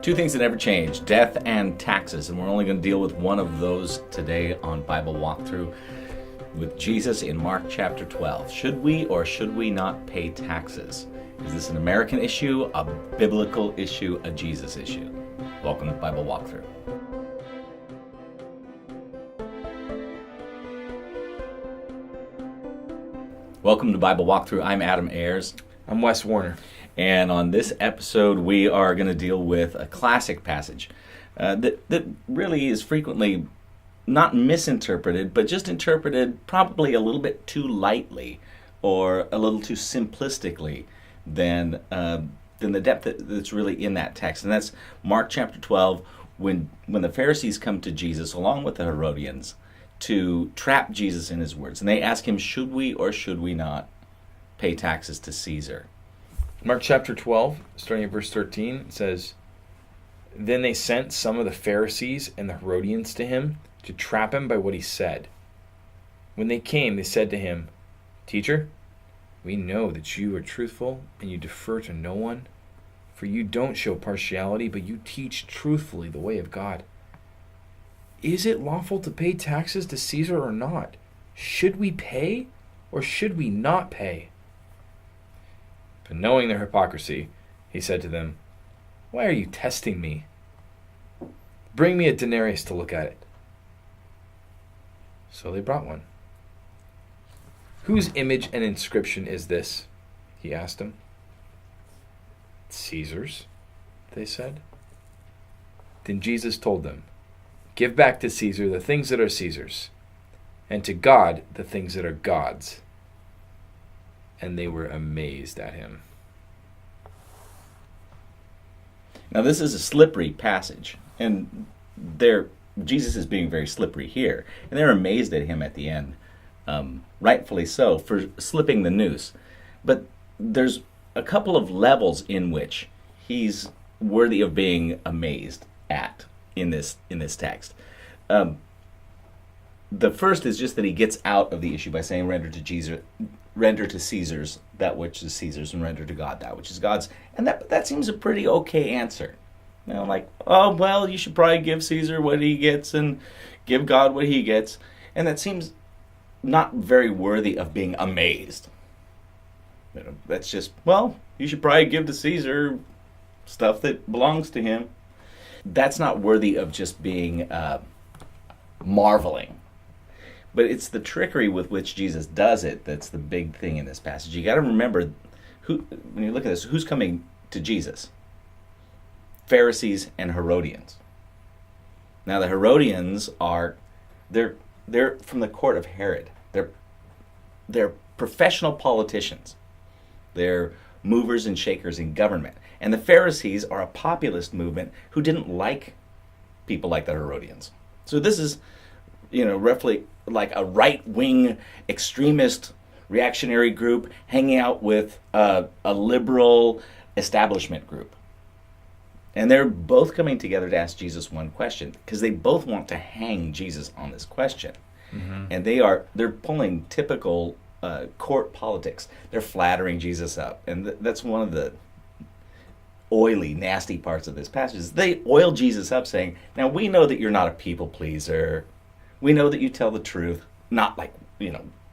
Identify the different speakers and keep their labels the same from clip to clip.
Speaker 1: Two things that never change, death and taxes. And we're only going to deal with one of those today on Bible Walkthrough with Jesus in Mark chapter 12. Should we or should we not pay taxes? Is this an American issue, a biblical issue, a Jesus issue? Welcome to Bible Walkthrough. Welcome to Bible Walkthrough. I'm Adam Ayers.
Speaker 2: I'm Wes Warner.
Speaker 1: And on this episode, we are going to deal with a classic passage that really is frequently not misinterpreted, but just interpreted probably a little bit too lightly or a little too simplistically than the depth that's really in that text. And that's Mark chapter 12, when the Pharisees come to Jesus along with the Herodians to trap Jesus in his words. And they ask him, should we or should we not pay taxes to Caesar?
Speaker 2: Mark chapter 12, starting at verse 13, it says, Then they sent some of the Pharisees and the Herodians to him to trap him by what he said. When they came, they said to him, Teacher, we know that you are truthful and you defer to no one, for you don't show partiality, but you teach truthfully the way of God. Is it lawful to pay taxes to Caesar or not? Should we pay or should we not pay? But knowing their hypocrisy, he said to them, Why are you testing me? Bring me a denarius to look at it. So they brought one. Whose image and inscription is this? He asked them. Caesar's, they said. Then Jesus told them, Give back to Caesar the things that are Caesar's, and to God the things that are God's. And they were amazed at him.
Speaker 1: Now this is a slippery passage, and Jesus is being very slippery here, and they're amazed at him at the end, rightfully so, for slipping the noose. But there's a couple of levels in which he's worthy of being amazed at in this text. The first is just that he gets out of the issue by saying, render to Caesar's that which is Caesar's, and render to God that which is God's. And that seems a pretty okay answer. You know, like, oh, well, you should probably give Caesar what he gets and give God what he gets. And that seems not very worthy of being amazed. You know, that's just, well, you should probably give to Caesar stuff that belongs to him. That's not worthy of just being marveling. But it's the trickery with which Jesus does it that's the big thing in this passage. You got to remember, when you look at this, who's coming to Jesus? Pharisees and Herodians. Now the Herodians they're from the court of Herod. They're professional politicians. They're movers and shakers in government. And the Pharisees are a populist movement who didn't like people like the Herodians. So this is, roughly like a right-wing extremist reactionary group hanging out with a liberal establishment group. And they're both coming together to ask Jesus one question, because they both want to hang Jesus on this question. Mm-hmm. And they're pulling typical court politics. They're flattering Jesus up. And that's one of the oily, nasty parts of this passage. They oil Jesus up saying, now we know that you're not a people pleaser. We know that you tell the truth, not like,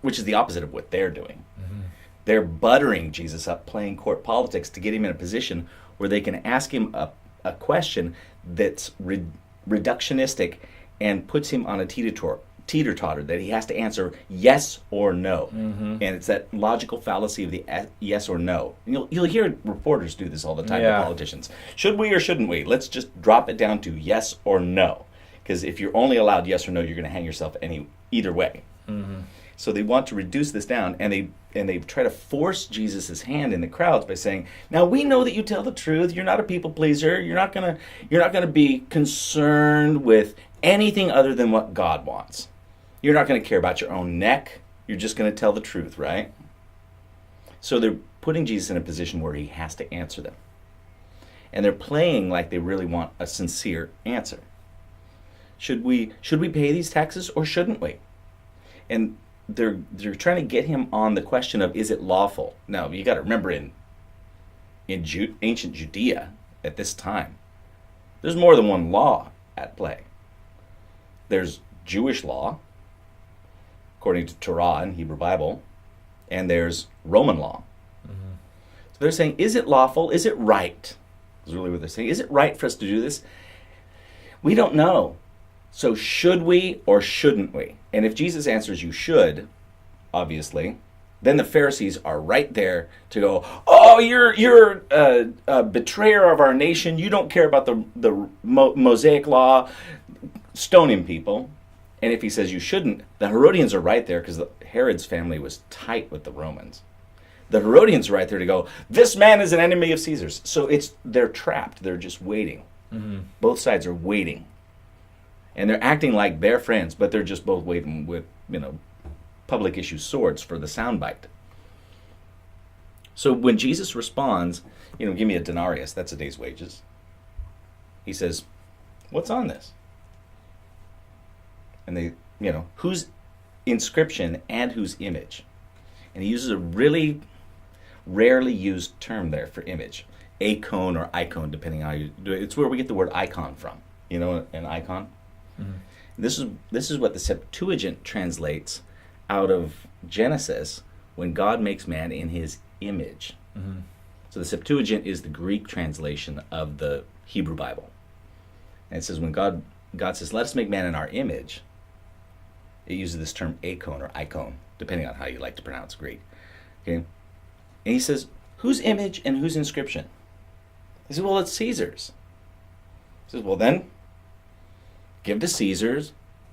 Speaker 1: which is the opposite of what they're doing. Mm-hmm. They're buttering Jesus up, playing court politics to get him in a position where they can ask him a question that's reductionistic and puts him on a teeter-totter that he has to answer yes or no. Mm-hmm. And it's that logical fallacy of the yes or no. And you'll hear reporters do this all the time to politicians. Should we or shouldn't we? Let's just drop it down to yes or no. Because if you're only allowed yes or no, you're going to hang yourself either way. Mm-hmm. So they want to reduce this down, and they try to force Jesus' hand in the crowds by saying, "Now we know that you tell the truth. You're not a people pleaser. You're not gonna be concerned with anything other than what God wants. You're not going to care about your own neck. You're just going to tell the truth, right?" So they're putting Jesus in a position where he has to answer them, and they're playing like they really want a sincere answer. Should we pay these taxes or shouldn't we? And they're trying to get him on the question of, is it lawful? Now, you got to remember, in ancient Judea at this time, There's more than one law at play. There's Jewish law, according to Torah and Hebrew Bible, and there's Roman law. So they're saying, is it lawful? Is it right? Is really what they're saying. Is it right for us to do this? We don't know. So should we or shouldn't we? And if Jesus answers you should, obviously, then the Pharisees are right there to go, oh, you're a betrayer of our nation. You don't care about the Mosaic law. Stone him, people. And if he says you shouldn't, the Herodians are right there because Herod's family was tight with the Romans. The Herodians are right there to go, this man is an enemy of Caesar's. So they're trapped. They're just waiting. Both sides are waiting. And they're acting like they're friends, but they're just both waiting with, public issue swords for the soundbite. So when Jesus responds, give me a denarius, that's a day's wages. He says, what's on this? And they, whose inscription and whose image? And he uses a really rarely used term there for image. Acon or icon, depending on how you do it. It's where we get the word icon from. An icon? This is what the Septuagint translates out of Genesis when God makes man in his image. So the Septuagint is the Greek translation of the Hebrew Bible. And it says when God says, let us make man in our image, it uses this term acon or icon, depending on how you like to pronounce Greek. Okay? And he says, whose image and whose inscription? He says, well, it's Caesar's. He says, well, then, give to Caesar's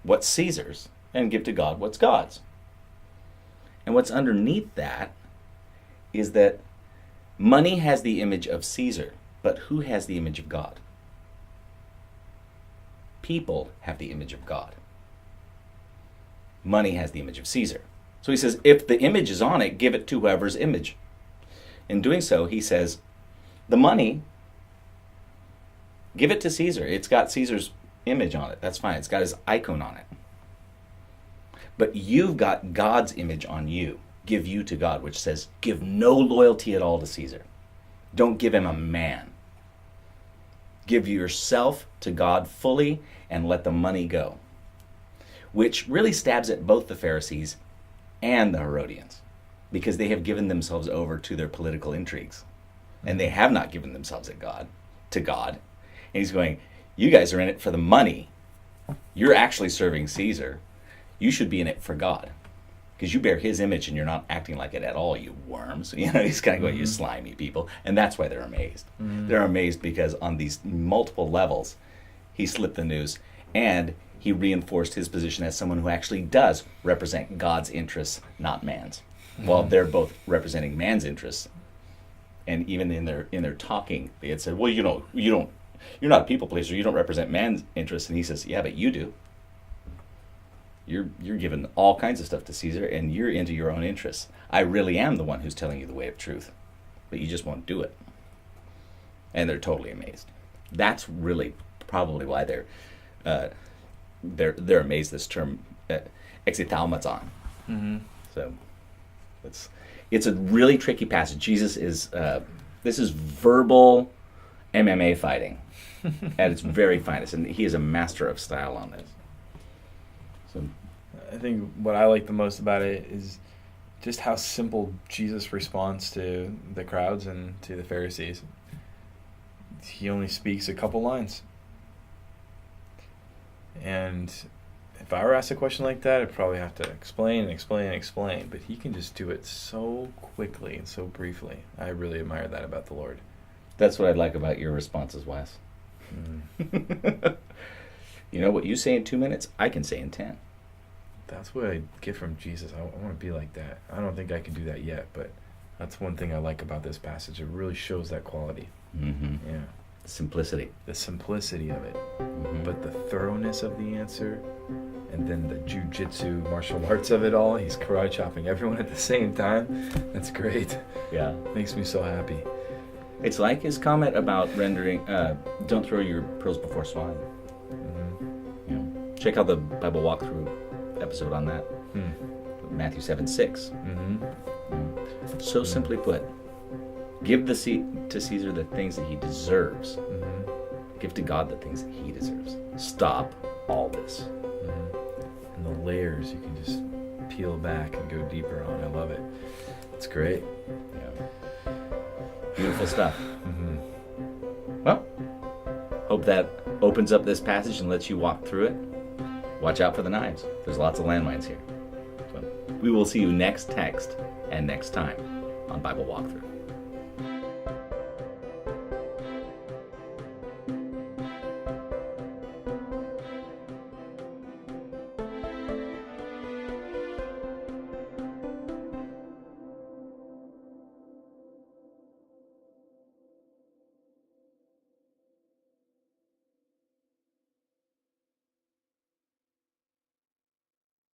Speaker 1: what's Caesar's, and give to God what's God's. And what's underneath that is that money has the image of Caesar, but who has the image of God? People have the image of God. Money has the image of Caesar. So he says, if the image is on it, give it to whoever's image. In doing so, he says, the money, give it to Caesar. It's got Caesar's image on it. That's fine. It's got his icon on it. But you've got God's image on you. Give you to God, which says, give no loyalty at all to Caesar. Don't give him a man. Give yourself to God fully and let the money go. Which really stabs at both the Pharisees and the Herodians, because they have given themselves over to their political intrigues. And they have not given themselves to God. And he's going, you guys are in it for the money. You're actually serving Caesar. You should be in it for God, because you bear his image and you're not acting like it at all, you worms. He's kind of going, you slimy people. And that's why they're amazed. They're amazed because on these multiple levels, he slipped the news and he reinforced his position as someone who actually does represent God's interests, not man's. While they're both representing man's interests. And even in their talking, they had said, well, you're not a people pleaser. You don't represent man's interests. And he says, yeah, but you do. You're giving all kinds of stuff to Caesar, and you're into your own interests. I really am the one who's telling you the way of truth, but you just won't do it. And they're totally amazed. That's really probably why they're amazed. This term, exithalmaton. So it's a really tricky passage. Jesus is this is verbal MMA fighting at its very finest, and he is a master of style on this. So
Speaker 2: I think what I like the most about it is just how simple Jesus responds to the crowds and to the Pharisees. He only speaks a couple lines. And if I were asked a question like that, I'd probably have to explain. But he can just do it so quickly and so briefly. I really admire that about the Lord.
Speaker 1: That's what I like about your responses, Wes. What you say in 2 minutes, I can say in 10.
Speaker 2: That's what I get from Jesus. I want to be like that. I don't think I can do that yet, but that's one thing I like about this passage. It really shows that quality. Yeah.
Speaker 1: Simplicity.
Speaker 2: The simplicity of it. But the thoroughness of the answer, and then the jujitsu martial arts of it all. He's karate chopping everyone at the same time. That's great.
Speaker 1: Yeah.
Speaker 2: Makes me so happy.
Speaker 1: It's like his comment about rendering, don't throw your pearls before swine. Check out the Bible walkthrough episode on that. Matthew 7:6. So simply put, give to Caesar the things that he deserves. Give to God the things that he deserves. Stop all this.
Speaker 2: And the layers you can just peel back and go deeper on. I love it. It's great.
Speaker 1: Yeah. Beautiful stuff. Well, hope that opens up this passage and lets you walk through it. Watch out for the knives. There's lots of landmines here. So we will see you next text and next time on Bible Walkthrough.